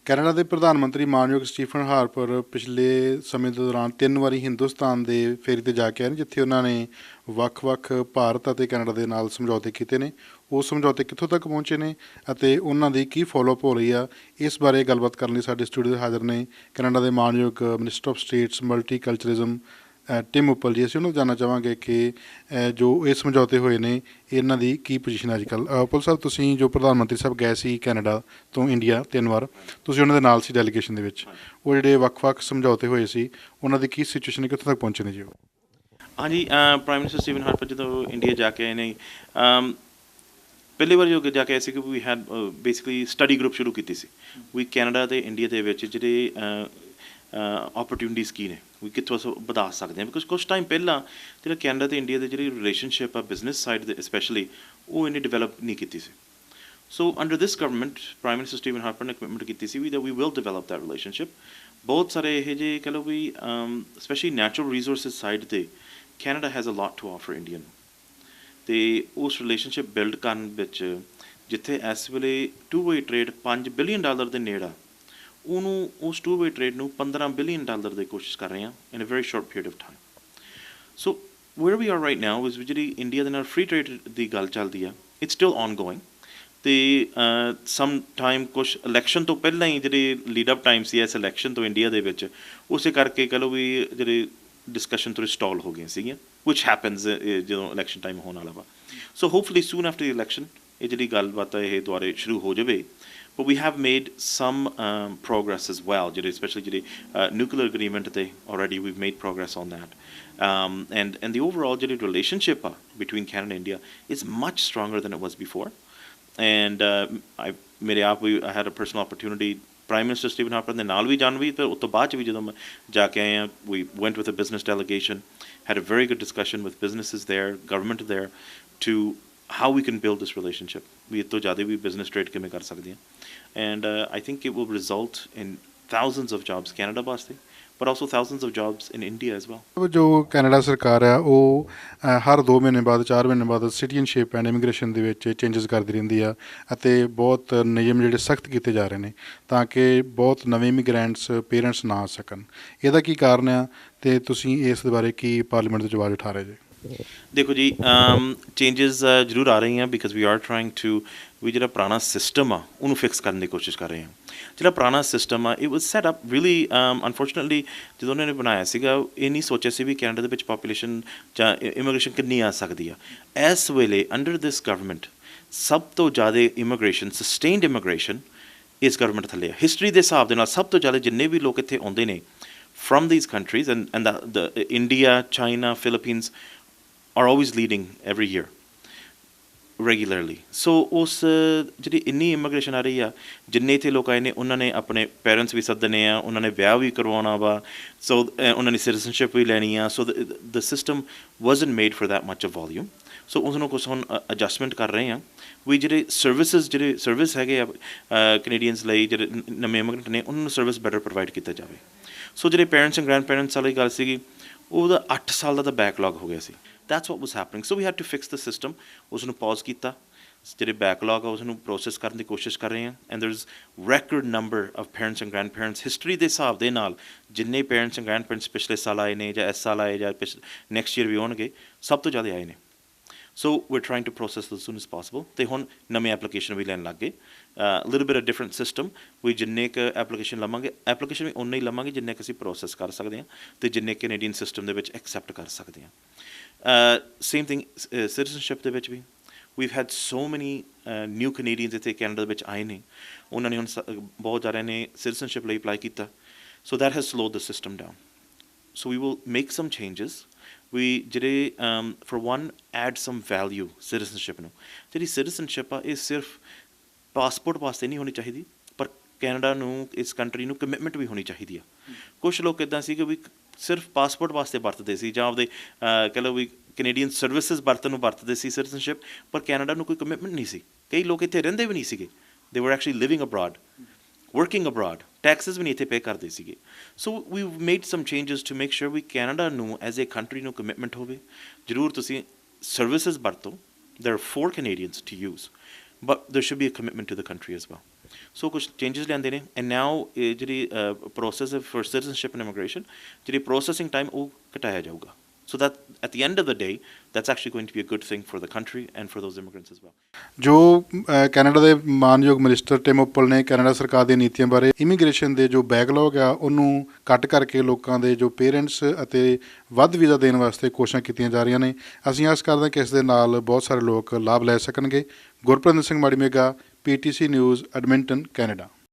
Canada ਦੇ ਪ੍ਰਧਾਨ ਮੰਤਰੀ ਮਾਨਯੋਗ ਸਟੀਫਨ ਹਾਰਪਰ ਪਿਛਲੇ ਸਮੇਂ ਦੇ ਦੌਰਾਨ 3 ਵਾਰੀ ਹਿੰਦੁਸਤਾਨ ਦੇ ਫੇਰੀ 'ਤੇ ਜਾ ਕੇ ਆਏ ਨੇ, ਜਿੱਥੇ ਉਹਨਾਂ ਨੇ ਵੱਖ-ਵੱਖ ਭਾਰਤ ਅਤੇ ਕੈਨੇਡਾ ਦੇ ਨਾਲ ਸਮਝੌਤੇ ਕੀਤੇ ਨੇ। ਉਹ ਸਮਝੌਤੇ ਕਿੱਥੋਂ ਤੱਕ ਪਹੁੰਚੇ ਨੇ ਅਤੇ ਉਹਨਾਂ ਦੀ ਕੀ ਫੋਲੋਅਪ ਹੋ ਰਹੀ ਆ, ਇਸ ਬਾਰੇ ਗੱਲਬਾਤ ਕਰਨ ਲਈ ਸਾਡੇ ਸਟੂਡੀਓ 'ਤੇ ਹਾਜ਼ਰ ਨੇ ਕੈਨੇਡਾ ਦੇ ਮਾਨਯੋਗ minister of states multiculturalism Tim Uppal ji. ਅਸੀਂ ਉਹਨੂੰ ਜਾਣਨਾ ਚਾਹਾਂਗੇ ਕਿ ਜੋ ਇਹ ਸਮਝੌਤੇ ਹੋਏ ਨੇ ਇਹਨਾਂ ਦੀ ਕੀ ਪੋਜੀਸ਼ਨ ਅੱਜ ਕੱਲ੍ਹ। ਉੱਪਲ ਸਾਹਿਬ, ਤੁਸੀਂ ਜੋ ਪ੍ਰਧਾਨ ਮੰਤਰੀ ਸਾਹਿਬ ਗਏ ਸੀ ਕੈਨੇਡਾ ਤੋਂ ਇੰਡੀਆ 3 ਵਾਰ, ਤੁਸੀਂ ਉਹਨਾਂ ਦੇ ਨਾਲ ਸੀ ਡੈਲੀਗੇਸ਼ਨ ਦੇ ਵਿੱਚ। ਉਹ ਜਿਹੜੇ ਵੱਖ-ਵੱਖ ਸਮਝੌਤੇ ਹੋਏ ਸੀ ਉਹਨਾਂ ਦੀ ਕੀ ਸਿਚੁਏਸ਼ਨ, ਕਿੱਥੋਂ ਤੱਕ ਪਹੁੰਚੇ ਨੇ ਜੀ ਉਹ? ਹਾਂਜੀ, ਪ੍ਰਾਈਮ ਮਿਨਿਸਟਰ ਸਟੀਵਨ ਹਾਰਪਰ ਜਦੋਂ ਇੰਡੀਆ ਜਾ ਕੇ ਆਏ ਨੇ, ਪਹਿਲੀ ਵਾਰ ਜੋ ਜਾ ਕੇ ਆਏ ਸੀ ਕਿ ਵੀ ਹੈਡ ਬੇਸਿਕਲੀ ਸਟੱਡੀ ਗਰੁੱਪ ਸ਼ੁਰੂ ਕੀਤੀ ਸੀ ਵੀ ਕੈਨੇਡਾ ਅਤੇ ਇੰਡੀਆ ਦੇ ਵਿੱਚ ਜਿਹੜੇ ਓਪਰਚੁਨਿਟੀਜ਼ ਕੀ ਨੇ, ਵੀ ਕਿੱਥੋਂ ਅਸੀਂ ਵਧਾ ਸਕਦੇ ਹਾਂ। ਬਿਕੋਜ਼ ਕੁਛ ਟਾਈਮ ਪਹਿਲਾਂ ਜਿਹੜਾ ਕੈਨੇਡਾ ਅਤੇ ਇੰਡੀਆ ਦੀ ਜਿਹੜੀ ਰਿਲੇਸ਼ਨਸ਼ਿਪ ਆ ਬਿਜ਼ਨਸ ਸਾਈਡ ਦੇ ਸਪੈਸ਼ਲੀ, ਉਹ ਇੰਨੀ ਡਿਵੈਲਪ ਨਹੀਂ ਕੀਤੀ ਸੀ। So under this government prime minister Stephen Harper ਨੇ ਕਮਿਟਮੈਂਟ ਕੀਤੀ ਸੀ ਵੀ that we will develop that relationship। ਬਹੁਤ ਸਾਰੇ ਇਹ ਜਿਹੇ ਕਹਿ ਲਓ ਵੀ ਸਪੈਸ਼ਲੀ ਨੈਚੁਰਲ ਰਿਸੋਰਸਿਸ ਸਾਈਡ 'ਤੇ Canada has a lot to offer India ਨੂੰ, ਅਤੇ ਉਸ ਰਿਲੇਸ਼ਨਸ਼ਿਪ ਬਿਲਡ ਕਰਨ ਵਿੱਚ ਜਿੱਥੇ ਇਸ ਵੇਲੇ ਟੂ ਵੇ ਟਰੇਡ $5 ਬਿਲੀਅਨ ਦੇ ਨੇੜੇ ਆ, ਉਹਨੂੰ ਉਸ ਟੂ ਵੇ ਟਰੇਡ ਨੂੰ $15 ਬਿਲੀਅਨ ਦੀ ਕੋਸ਼ਿਸ਼ ਕਰ ਰਹੇ ਹਾਂ in a very short period of time. So where we are right now is ਜਿਹੜੀ ਇੰਡੀਆ ਦੇ ਨਾਲ ਫਰੀ ਟਰੇਡ ਦੀ ਗੱਲ ਚੱਲਦੀ ਆ, ਇਟਸ ਸਟਿਲ ਔਨ ਗੋਇੰਗ। ਅਤੇ ਸਮ ਟਾਈਮ ਕੁਛ ਇਲੈਕਸ਼ਨ ਤੋਂ ਪਹਿਲਾਂ ਹੀ ਜਿਹੜੇ ਲੀਡ ਅਪ ਟਾਈਮ ਸੀ ਇਸ ਇਲੈਕਸ਼ਨ ਤੋਂ ਇੰਡੀਆ ਦੇ ਵਿੱਚ, ਉਸੇ ਕਰਕੇ ਕਹਿ ਲਓ ਵੀ ਜਿਹੜੇ ਡਿਸਕਸ਼ਨ ਥੋੜ੍ਹੀ ਸਟਾਲ ਹੋ ਗਈਆਂ ਸੀਗੀਆਂ, ਵਿਚ ਹੈਪਨਸ ਜਦੋਂ ਇਲੈਕਸ਼ਨ ਟਾਈਮ ਹੋਣ ਵਾਲਾ ਵਾ। So hopefully soon after the election ਇਹ ਜਿਹੜੀ ਗੱਲਬਾਤ ਹੈ ਇਹ ਦੁਬਾਰੇ ਸ਼ੁਰੂ ਹੋ ਜਾਵੇ। But we have made some progress as well, especially nuclear agreement. Already we've made progress on that, and the overall relationship between Canada and India is much stronger than it was before. And I had a personal opportunity. Prime Minister Stephen Harper ਦੇ ਨਾਲ ਵੀ ਜਾਣ ਵੀ, ਫਿਰ ਉਸ ਤੋਂ ਬਾਅਦ 'ਚ ਵੀ ਜਦੋਂ ਮੈਂ ਜਾ ਕੇ ਆਏ ਹਾਂ, we went with a business delegation, had a very good discussion with businesses there, government there, to how we can build this relationship, ਵੀ ਇਸ ਤੋਂ ਜ਼ਿਆਦਾ ਵੀ ਬਿਜ਼ਨਸ ਟ੍ਰੇਡ ਕਿਵੇਂ ਕਰ ਸਕਦੇ ਹਾਂ। And I think it will result in thousands of jobs Canada ਵਾਸਤੇ, but also thousands of jobs in India as well। ਜੋ Canada ਸਰਕਾਰ ਆ ਉਹ ਹਰ 2 ਮਹੀਨੇ ਬਾਅਦ 4 ਮਹੀਨੇ ਬਾਅਦ ਸਿਟੀਜ਼ਨਸ਼ਿਪ ਐਂਡ ਇਮੀਗ੍ਰੇਸ਼ਨ ਦੇ ਵਿੱਚ ਚੇਂਜਸ ਕਰਦੀ ਰਹਿੰਦੀ ਆ, ਅਤੇ ਬਹੁਤ ਨਿਯਮ ਜਿਹੜੇ ਸਖਤ ਕੀਤੇ ਜਾ ਰਹੇ ਨੇ ਤਾਂ ਕਿ ਬਹੁਤ ਨਵੇਂ ਇਮੀਗ੍ਰੈਂਟਸ ਪੇਰੈਂਟਸ ਨਾ ਆ ਸਕਣ। ਇਹਦਾ ਕੀ ਕਾਰਨ ਆ ਅਤੇ ਤੁਸੀਂ ਇਸ ਦੇ ਬਾਰੇ ਕੀ ਪਾਰਲੀਮੈਂਟ ਦੇ ਆਵਾਜ਼ ਉਠਾ ਰਹੇ ਜੇ? ਦੇਖੋ ਜੀ, ਚੇਂਜਸ ਜ਼ਰੂਰ ਆ ਰਹੀਆਂ ਬਿਕਾਜ਼ ਵੀ ਆਰ ਟਰਾਈੰਗ ਟੂ ਵੀ ਜਿਹੜਾ ਪੁਰਾਣਾ ਸਿਸਟਮ ਆ ਉਹਨੂੰ ਫਿਕਸ ਕਰਨ ਦੀ ਕੋਸ਼ਿਸ਼ ਕਰ ਰਹੇ ਹਾਂ। ਜਿਹੜਾ ਪੁਰਾਣਾ ਸਿਸਟਮ ਆ it was set up really unfortunately, ਜਦੋਂ ਉਹਨਾਂ ਨੇ ਬਣਾਇਆ ਸੀਗਾ ਇਹ ਨਹੀਂ ਸੋਚਿਆ ਸੀ ਵੀ ਕੈਨੇਡਾ ਦੇ ਵਿੱਚ ਪਾਪੂਲੇਸ਼ਨ ਜਾਂ ਇਮੀਗ੍ਰੇਸ਼ਨ ਕਿੰਨੀ ਆ ਸਕਦੀ ਆ। ਇਸ ਵੇਲੇ ਅੰਡਰ ਦਿਸ ਗਵਰਨਮੈਂਟ ਸਭ ਤੋਂ ਜ਼ਿਆਦਾ ਇਮੀਗ੍ਰੇਸ਼ਨ, ਸਸਟੇਨਡ ਇਮੀਗ੍ਰੇਸ਼ਨ ਇਸ ਗਵਰਨਮੈਂਟ ਥੱਲੇ ਆ। ਹਿਸਟਰੀ ਦੇ ਹਿਸਾਬ ਦੇ ਨਾਲ ਸਭ ਤੋਂ ਜ਼ਿਆਦਾ ਜਿੰਨੇ ਵੀ ਲੋਕ ਇੱਥੇ ਆਉਂਦੇ ਨੇ firm these countries, and the India, China, Philippines are always leading every year regularly। so ਉਸ ਜਿਹੜੀ ਇੰਨੀ ਇਮੀਗ੍ਰੇਸ਼ਨ ਆ ਰਹੀ ਆ, ਜਿੰਨੇ ਇੱਥੇ ਲੋਕ ਆਏ ਨੇ ਉਹਨਾਂ ਨੇ ਆਪਣੇ ਪੇਰੈਂਟਸ ਵੀ ਸੱਦਣੇ ਆ, ਉਹਨਾਂ ਨੇ ਵਿਆਹ ਵੀ ਕਰਵਾਉਣਾ ਵਾ, ਸੋ ਉਹਨਾਂ ਨੇ ਸਿਟੀਜ਼ਨਸ਼ਿਪ ਵੀ ਲੈਣੀ ਆ। So the system wasn't made for that much of volume. So ਉਸਨੂੰ ਕੁਛ ਹੁਣ ਐਡਜਸਟਮੈਂਟ ਕਰ ਰਹੇ ਹਾਂ ਵੀ ਜਿਹੜੇ ਸਰਵਿਸ ਹੈਗੇ ਆ ਕੈਨੇਡੀਅਨਸ ਲਈ, ਜਿਹੜੇ ਨਵੇਂ ਇਮੀਗ੍ਰੈਂਟ ਨੇ ਉਹਨਾਂ ਨੂੰ ਸਰਵਿਸ ਬੈਟਰ ਪ੍ਰੋਵਾਈਡ ਕੀਤਾ ਜਾਵੇ। ਸੋ ਜਿਹੜੇ ਪੇਰੈਂਟਸ ਐਂਡ ਗ੍ਰੈਂਡ ਪੇਰੈਂਟਸ ਵਾਲੀ ਗੱਲ ਸੀਗੀ, ਉਹਦਾ 8 ਸਾਲ ਦਾ ਤਾਂ ਬੈਕਲੌਗ ਹੋ ਗਿਆ ਸੀ। That's what was happening. So we had to fix the system. ਉਸਨੂੰ ਪੌਜ਼ ਕੀਤਾ, ਜਿਹੜੇ ਬੈਕਲੌਗ ਆ ਉਸਨੂੰ ਪ੍ਰੋਸੈਸ ਕਰਨ ਦੀ ਕੋਸ਼ਿਸ਼ ਕਰ ਰਹੇ ਹਾਂ। And there is record number of parents and grandparents history ਦੇ ਹਿਸਾਬ ਦੇ ਨਾਲ ਜਿੰਨੇ ਪੇਰੈਂਟਸ ਐਂਡ ਗ੍ਰੈਂਡਪੇਰੈਂਟਸ ਪਿਛਲੇ ਸਾਲ ਆਏ ਨੇ ਜਾਂ ਇਸ ਸਾਲ ਆਏ ਜਾਂ ਨੈਕਸਟ ਈਅਰ ਵੀ ਆਉਣਗੇ, ਸਭ ਤੋਂ ਜ਼ਿਆਦਾ ਆਏ ਨੇ। ਸੋ we're trying to process as soon as possible। ਅਤੇ ਹੁਣ ਨਵੇਂ ਐਪਲੀਕੇਸ਼ਨ ਵੀ ਲੈਣ ਲੱਗ ਗਏ। Little bit a different system, ਵੀ ਜਿੰਨੇ ਕੁ ਐਪਲੀਕੇਸ਼ਨ ਲਵਾਂਗੇ, ਐਪਲੀਕੇਸ਼ਨ ਵੀ ਉਨੇ ਹੀ ਲਵਾਂਗੇ ਜਿੰਨੇ ਕੁ ਅਸੀਂ ਪ੍ਰੋਸੈਸ ਕਰ ਸਕਦੇ ਹਾਂ ਅਤੇ ਜਿੰਨੇ ਕੈਨੇਡੀਅਨ ਸਿਸਟਮ ਦੇ ਵਿੱਚ ਐਕਸੈਪਟ ਕਰ ਸਕਦੇ ਹਾਂ। ਸੇਮ ਥਿੰਗ ਸਿਟੀਜ਼ਨਸ਼ਿਪ ਦੇ ਵਿੱਚ ਵੀ we've had so many new Canadians ਇੱਥੇ ਕੈਨੇਡਾ ਦੇ ਵਿੱਚ ਆਏ ਨੇ, ਉਹਨਾਂ ਨੇ ਹੁਣ ਬਹੁਤ ਜ਼ਿਆਦਾ ਨੇ ਸਿਟੀਜ਼ਨਸ਼ਿਪ ਲਈ ਅਪਲਾਈ ਕੀਤਾ। So that has slowed the system down. So we will make some changes. We ਜਿਹੜੇ for one add some value citizenship ਨੂੰ। ਜਿਹੜੀ ਸਿਟੀਜ਼ਨਸ਼ਿਪ ਆ ਇਹ ਸਿਰਫ ਪਾਸਪੋਰਟ ਵਾਸਤੇ ਨਹੀਂ ਹੋਣੀ ਚਾਹੀਦੀ, ਪਰ ਕੈਨੇਡਾ ਨੂੰ, ਇਸ ਕੰਟਰੀ ਨੂੰ ਕਮਿਟਮੈਂਟ ਵੀ ਹੋਣੀ ਚਾਹੀਦੀ ਆ। ਕੁਛ ਲੋਕ ਇੱਦਾਂ ਸੀ ਕਿ ਵੀ ਸਿਰਫ ਪਾਸਪੋਰਟ ਵਾਸਤੇ ਵਰਤਦੇ ਸੀ, ਜਾਂ ਆਪਦੇ ਕਹਿ ਲਓ ਵੀ ਕੈਨੇਡੀਅਨ ਸਰਵਿਸਿਜ਼ ਵਰਤਦੇ ਸੀ ਸਿਟੀਜ਼ਨਸ਼ਿਪ, ਪਰ ਕੈਨੇਡਾ ਨੂੰ ਕੋਈ ਕਮਿਟਮੈਂਟ ਨਹੀਂ ਸੀ। ਕਈ ਲੋਕ ਇੱਥੇ ਰਹਿੰਦੇ ਵੀ ਨਹੀਂ ਸੀਗੇ, they were actually living abroad, working abroad, taxes ਵੀ ਨਹੀਂ ਇੱਥੇ ਪੇ ਕਰਦੇ ਸੀਗੇ। So we made some changes to make sure we Canada ਨੂੰ ਐਜ਼ ਏ ਕੰਟਰੀ ਨੂੰ ਕਮਿਟਮੈਂਟ ਹੋਵੇ। ਜ਼ਰੂਰ ਤੁਸੀਂ ਸਰਵਿਸਿਜ਼ ਵਰਤੋ, there are 4 Canadians to use, but there should be a commitment to the country as well। ਸੋ ਕੁਝ changes ਲਿਆਂਦੇ ਨੇ and now ਇਹ ਜਿਹੜੀ process for citizenship and immigration ਜਿਹੜੀ ਪ੍ਰੋਸੈਸਿੰਗ ਟਾਈਮ ਉਹ ਘਟਾਇਆ ਜਾਊਗਾ so that at the end of the day that's actually going to be a good thing for the country and for those immigrants as well. ਜੋ Canada ਦੇ ਮਾਨਯੋਗ minister Tim opal ਨੇ Canada ਸਰਕਾਰ ਦੀਆਂ ਨੀਤੀਆਂ ਬਾਰੇ ਇਮੀਗ੍ਰੇਸ਼ਨ ਦੇ ਜੋ ਬੈਕਲੌਗ ਆ ਉਹਨੂੰ ਕੱਟ ਕਰਕੇ ਲੋਕਾਂ ਦੇ ਜੋ ਪੇਰੈਂਟਸ ਅਤੇ ਵੱਧ ਵੀਜ਼ਾ ਦੇਣ ਵਾਸਤੇ ਕੋਸ਼ਿਸ਼ਾਂ ਕੀਤੀਆਂ ਜਾ ਰਹੀਆਂ ਨੇ। ਅਸੀਂ ਆਸ ਕਰਦੇ ਹਾਂ ਕਿ ਇਸ ਦੇ ਨਾਲ ਬਹੁਤ ਸਾਰੇ ਲੋਕ ਲਾਭ ਲੈ ਸਕਣਗੇ। ਗੁਰਪ੍ਰੀਤ ਸਿੰਘ ਮਾੜੀ ਮੇਗਾ, PTC ਨਿਊਜ਼, ਐਡਮਿੰਟਨ, ਕੈਨੇਡਾ।